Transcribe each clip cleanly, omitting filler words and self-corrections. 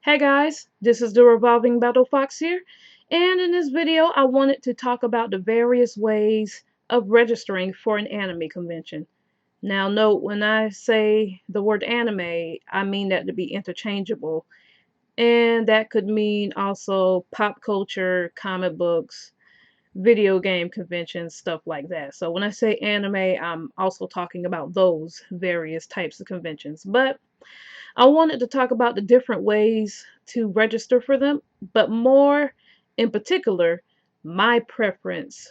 Hey guys, this is the Revolving Battle Fox here, and in this video I wanted to talk about the various ways of registering for an anime convention. Now note, when I say the word anime, I mean that to be interchangeable, and that could mean also pop culture, comic books, video game conventions, stuff like that. So when I say anime, I'm also talking about those various types of conventions. But I wanted to talk about the different ways to register for them, but more in particular, my preference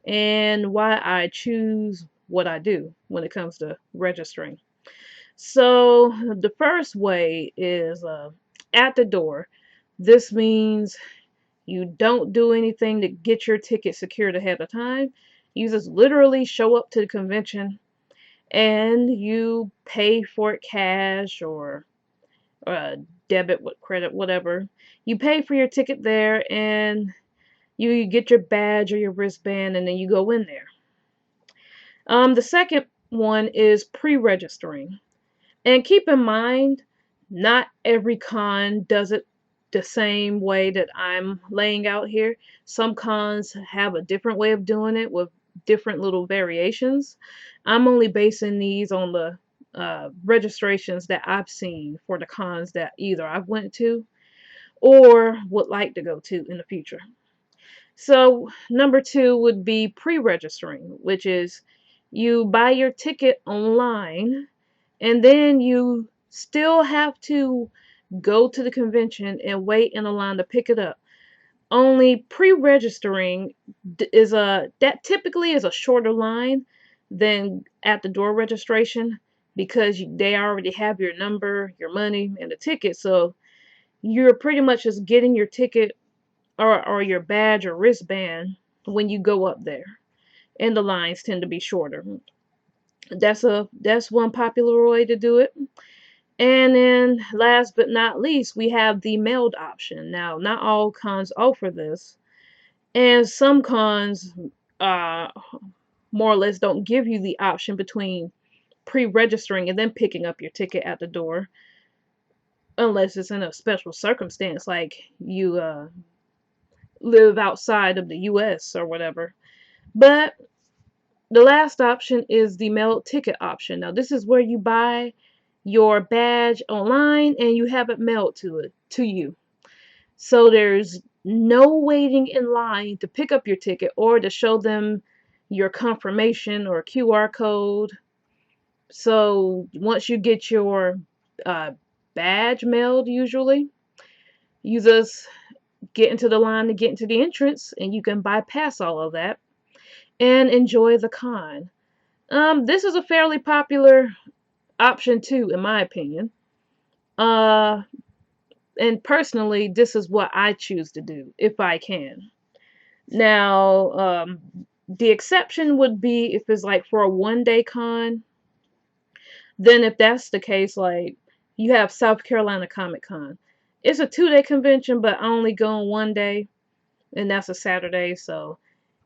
and why I choose what I do when it comes to registering. So, the first way is at the door. This means you don't do anything to get your ticket secured ahead of time. You just literally show up to the convention and you pay for it cash or uh, debit, with credit, whatever. You pay for your ticket there, and you get your badge or your wristband, and then you go in there. The second one is pre-registering, and keep in mind, not every con does it the same way that I'm laying out here. Some cons have a different way of doing it with different little variations. I'm only basing these on the registrations that I've seen for the cons that either I've went to or would like to go to in the future. So number two would be pre-registering, which is you buy your ticket online and then you still have to go to the convention and wait in a line to pick it up. Only pre-registering is that typically is a shorter line than at the door registration because they already have your number, your money, and the ticket. So you're pretty much just getting your ticket or your badge or wristband when you go up there. And the lines tend to be shorter. That's one popular way to do it. And then last but not least, we have the mailed option. Now, not all cons offer this, and some cons uh, more or less don't give you the option between pre-registering and then picking up your ticket at the door, unless it's in a special circumstance, like you live outside of the U.S. or whatever. But the last option is the mailed ticket option. Now, this is where you buy your badge online and you have it mailed to you. So there's no waiting in line to pick up your ticket or to show them your confirmation or QR code. So once you get your uh, badge mailed, usually, you just get into the line to get into the entrance and you can bypass all of that and enjoy the con. This is a fairly popular option too, in my opinion. Uh, and personally, this is what I choose to do if I can. Now, the exception would be if it's like for a 1 day con. Then, if that's the case, like you have South Carolina Comic Con, it's a 2 day convention, but I only go on 1 day, and that's a Saturday. So,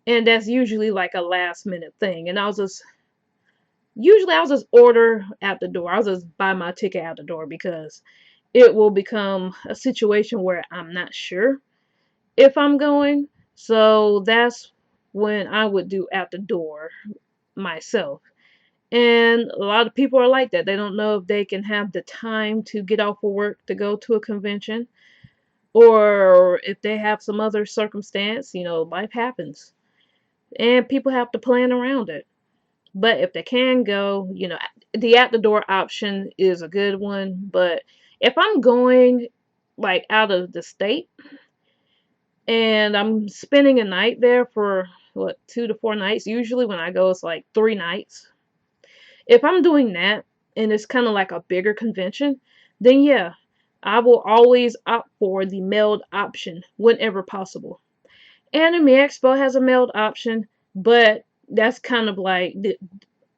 and that's usually like a last minute thing. And I'll just order at the door. I'll just buy my ticket at the door because it will become a situation where I'm not sure if I'm going. So that's when I would do at the door myself. And a lot of people are like that. They don't know if they can have the time to get off of work to go to a convention or if they have some other circumstance. Life happens. And people have to plan around it. But if they can go, the at the door option is a good one. But if I'm going like out of the state and I'm spending a night there for 2 to 4 nights, usually when I go it's like 3 nights. If I'm doing that and it's kind of like a bigger convention, then yeah, I will always opt for the mailed option whenever possible. Anime Expo has a mailed option, but that's kind of like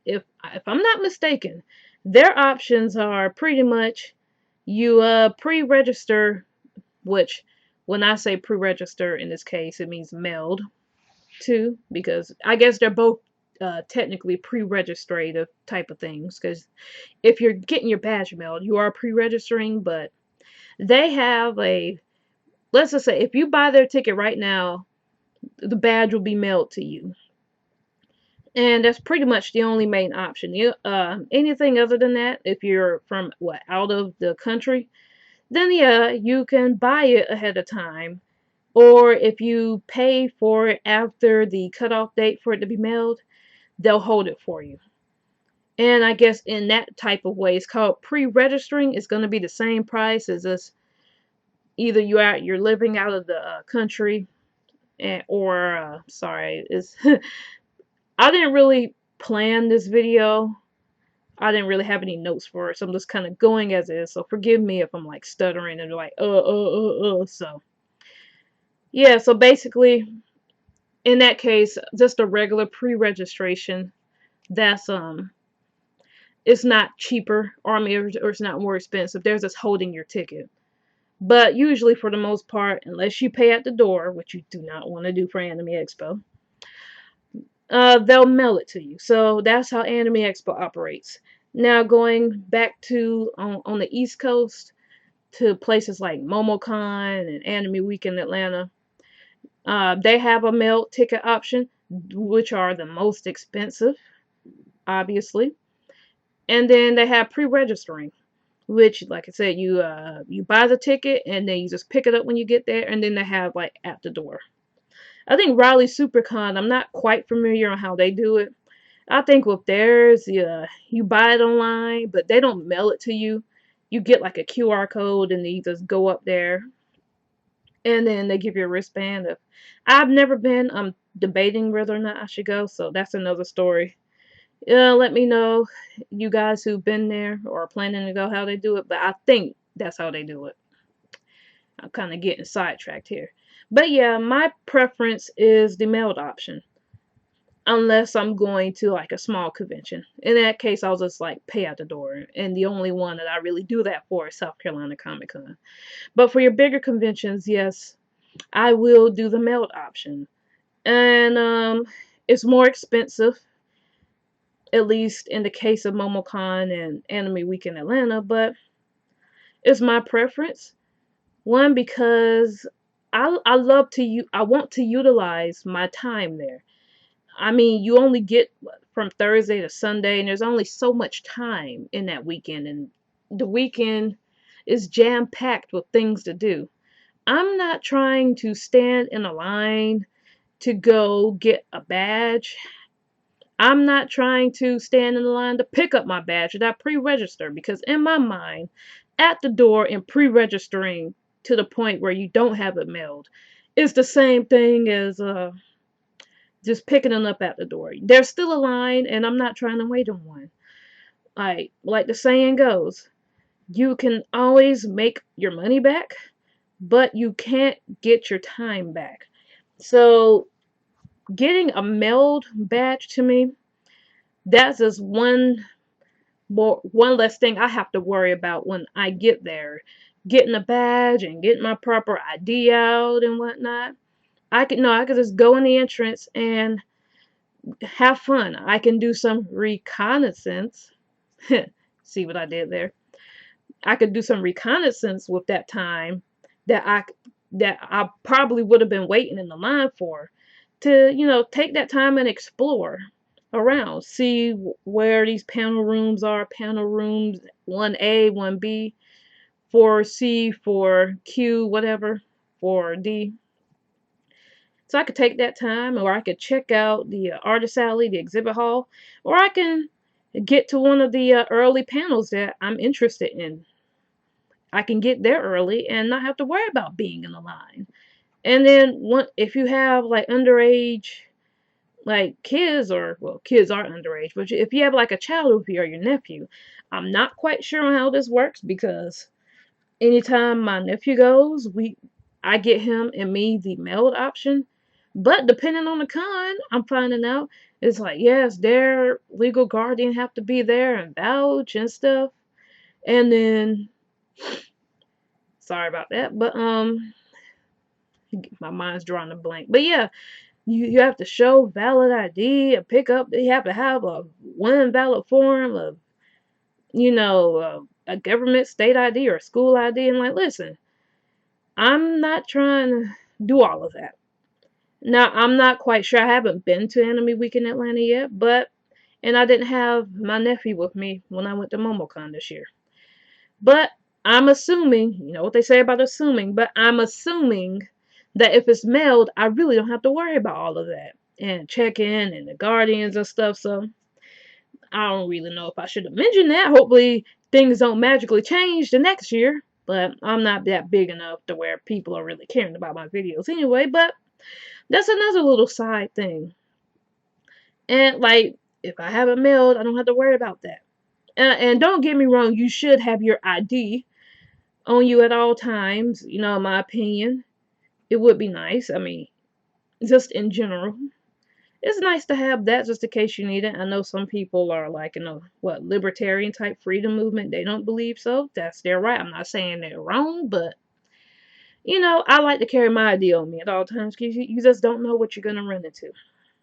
if I'm not mistaken, their options are pretty much you pre-register, which when I say pre-register in this case, it means mailed too, because I guess they're both technically pre-registrative type of things. Because if you're getting your badge mailed, you are pre-registering, but They have a, let's just say, if you buy their ticket right now, the badge will be mailed to you. And that's pretty much the only main option. Anything other than that, if you're from out of the country, then yeah, you can buy it ahead of time. Or if you pay for it after the cutoff date for it to be mailed, they'll hold it for you. And I guess in that type of way, it's called pre-registering. It's going to be the same price as this. Either you're living out of the country, or sorry, is I didn't really plan this video. I didn't really have any notes for it, so I'm just kind of going as is. So forgive me if I'm like stuttering and like So yeah, so basically, in that case, just a regular pre-registration. That's it's not cheaper, or I mean, or it's not more expensive. They're just holding your ticket. But usually, for the most part, unless you pay at the door, which you do not want to do for Anime Expo, they'll mail it to you. So that's how Anime Expo operates. Now going back to on the East Coast to places like MomoCon and Anime Week in Atlanta, they have a mail ticket option, which are the most expensive, obviously. And then they have pre-registering, which, like I said, you buy the ticket and then you just pick it up when you get there, and then they have like at the door. I think Raleigh SuperCon, I'm not quite familiar on how they do it. I think with theirs, you buy it online, but they don't mail it to you. You get like a QR code and then you just go up there and then they give you a wristband. I've never been. I'm debating whether or not I should go, so that's another story. Let me know, you guys who've been there or are planning to go, how they do it, but I think that's how they do it. I'm kind of getting sidetracked here. But yeah, my preference is the mailed option. Unless I'm going to like a small convention. In that case, I'll just like pay at the door. And the only one that I really do that for is South Carolina Comic Con. But for your bigger conventions, yes, I will do the mailed option. And it's more expensive, at least in the case of MomoCon and Anime Week in Atlanta, but it's my preference. One, because I want to utilize my time there. I mean, you only get from Thursday to Sunday, and there's only so much time in that weekend, and the weekend is jam packed with things to do. I'm not trying to stand in a line to go get a badge. I'm not trying to stand in the line to pick up my badge that I pre-register, because in my mind, at the door and pre-registering to the point where you don't have it mailed is the same thing as just picking them up at the door. There's still a line, and I'm not trying to wait on one. Like the saying goes, you can always make your money back, but you can't get your time back. So getting a mailed badge to me, that's just one less thing I have to worry about when I get there. Getting a badge and getting my proper ID out and whatnot. I could just go in the entrance and have fun. I can do some reconnaissance. See what I did there? I could do some reconnaissance with that time that I probably would have been waiting in the line for, to take that time and explore around, see where these panel rooms are. Panel rooms 1A, 1B, 4C, 4Q, whatever, 4D. So I could take that time, or I could check out the artist alley, the exhibit hall, or I can get to one of the early panels that I'm interested in. I can get there early and not have to worry about being in the line. And then if you have like underage, like kids, or well, kids are underage, but if you have like a child with you or your nephew, I'm not quite sure on how this works, because anytime my nephew goes, I get him and me the mailed option. But depending on the con, I'm finding out it's like, yes, their legal guardian have to be there and vouch and stuff. And then, sorry about that, but my mind's drawing a blank. But yeah, you have to show valid ID and you have to have a one valid form of, a government state ID or school ID, and like, listen, I'm not trying to do all of that. Now, I'm not quite sure. I haven't been to Anime Week in Atlanta yet, and I didn't have my nephew with me when I went to MomoCon this year. But I'm assuming, you know what they say about assuming, but I'm assuming that if it's mailed, I really don't have to worry about all of that and check in and the guardians and stuff. So I don't really know if I should have mentioned that. Hopefully things don't magically change the next year. But I'm not that big enough to where people are really caring about my videos anyway. But that's another little side thing. And like, if I have it mailed, I don't have to worry about that. And don't get me wrong, you should have your ID on you at all times. You know, in my opinion, it would be nice. I mean, just in general, it's nice to have that just in case you need it. I know some people are like, you know, what, libertarian type freedom movement. They don't believe so. That's their right. I'm not saying they're wrong, but you know, I like to carry my ID on me at all times because you just don't know what you're gonna run into.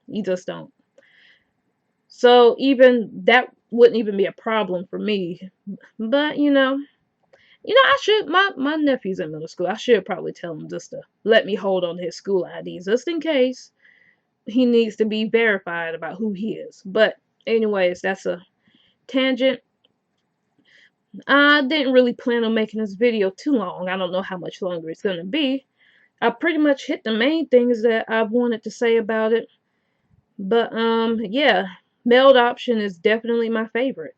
You just don't. So even that wouldn't even be a problem for me. But I should. My nephew's in middle school. I should probably tell him just to let me hold on to his school ID just in case he needs to be verified about who he is. But anyways, that's a tangent. I didn't really plan on making this video too long. I don't know how much longer it's gonna be. I pretty much hit the main things that I wanted to say about it. But yeah, mailed option is definitely my favorite.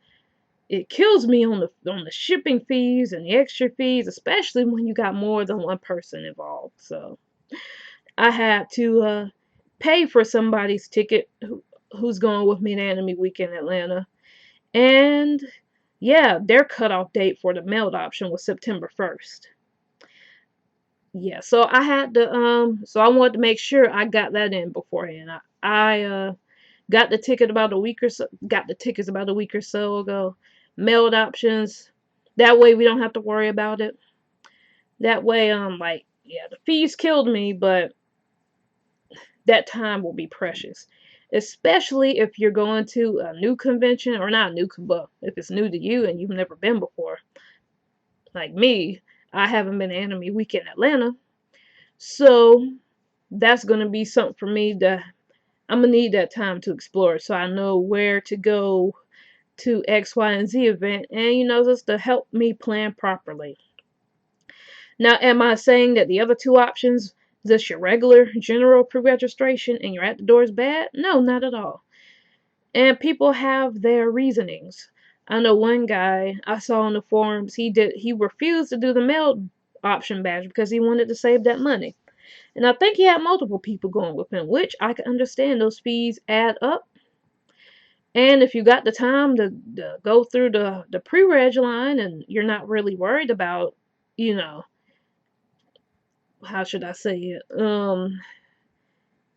It kills me on the shipping fees and the extra fees, especially when you got more than one person involved. So I had to pay for somebody's ticket who's going with me to Anime Week in Atlanta. And yeah, their cutoff date for the mailed option was September 1st. Yeah, so I had to so I wanted to make sure I got that in beforehand. I got the ticket about a week or so got the tickets about a week or so ago. Mailed options. That way we don't have to worry about it. That way like yeah, the fees killed me, but that time will be precious. Especially if you're going to a new convention, or not new, but if it's new to you and you've never been before. Like me, I haven't been to Anime Week in Atlanta. So that's going to be something for me to, I'm going to need that time to explore so I know where to go to X, Y, and Z event, and just to help me plan properly. Now, am I saying that the other two options, just your regular general pre-registration and you're at the door, is bad? No, not at all. And people have their reasonings. I know one guy I saw on the forums, he refused to do the mail option badge because he wanted to save that money. And I think he had multiple people going with him, which I can understand. Those fees add up. And if you got the time to go through the pre-reg line and you're not really worried about, how should I say it?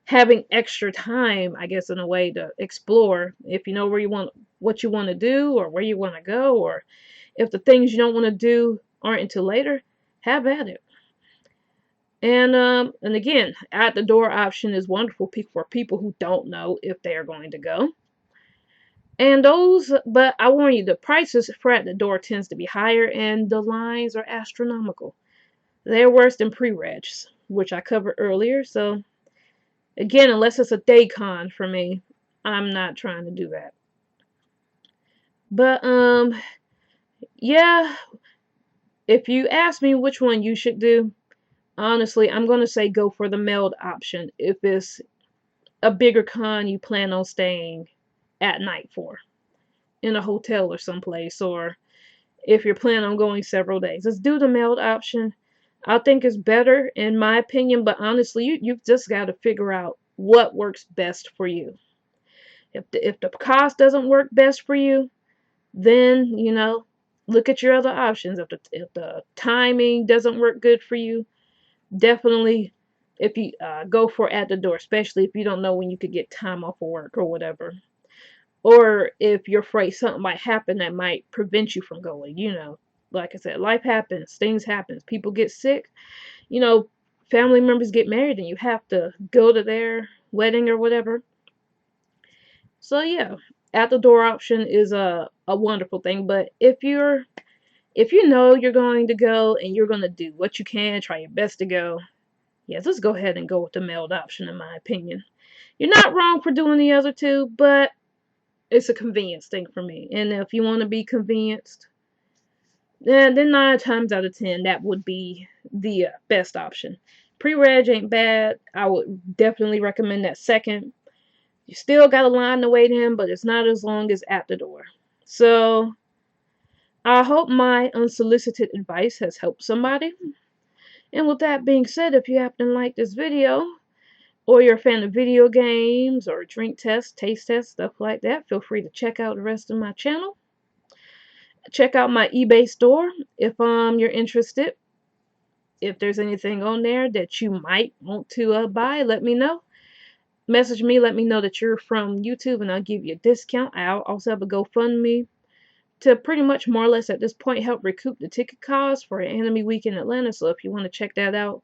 Having extra time, I guess, in a way to explore. If you know what you want to do, or where you want to go, or if the things you don't want to do aren't until later, have at it. And again, at the door option is wonderful for people who don't know if they are going to go. But I warn you, the prices for at the door tends to be higher, and the lines are astronomical. They're worse than pre-regs, which I covered earlier. So again, unless it's a day con for me, I'm not trying to do that. But yeah, if you ask me which one you should do, honestly, I'm gonna say go for the mailed option if it's a bigger con you plan on staying at night for, in a hotel or someplace, or if you're planning on going several days. Let's do the mailed option. I think it's better in my opinion, but honestly, you've just got to figure out what works best for you. If the cost doesn't work best for you, then look at your other options. If the timing doesn't work good for you, definitely if you go for at the door, especially if you don't know when you could get time off of work or whatever, or if you're afraid something might happen that might prevent you from going. Like I said, life happens, things happen, people get sick, family members get married and you have to go to their wedding or whatever. So yeah, at the door option is a wonderful thing. But if you're If you know you're going to go and you're going to do what you can, try your best to go, yes, let's go ahead and go with the mailed option, in my opinion. You're not wrong for doing the other two, but it's a convenience thing for me. And if you want to be convenienced, then 9 times out of 10, that would be the best option. Pre-reg ain't bad. I would definitely recommend that second. You still got a line to wait in, but it's not as long as at the door. So, I hope my unsolicited advice has helped somebody. And with that being said, if you happen to like this video, or you're a fan of video games, or drink tests, taste tests, stuff like that, feel free to check out the rest of my channel. Check out my eBay store if you're interested. If there's anything on there that you might want to buy, let me know. Message me, let me know that you're from YouTube, and I'll give you a discount. I'll also have a GoFundMe to pretty much more or less at this point help recoup the ticket costs for Anime Week in Atlanta. So if you want to check that out,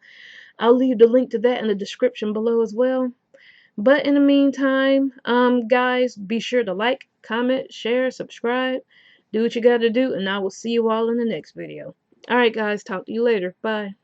I'll leave the link to that in the description below as well. But in the meantime, guys, be sure to like, comment, share, subscribe. Do what you gotta do, and I will see you all in the next video. Alright, guys, talk to you later. Bye.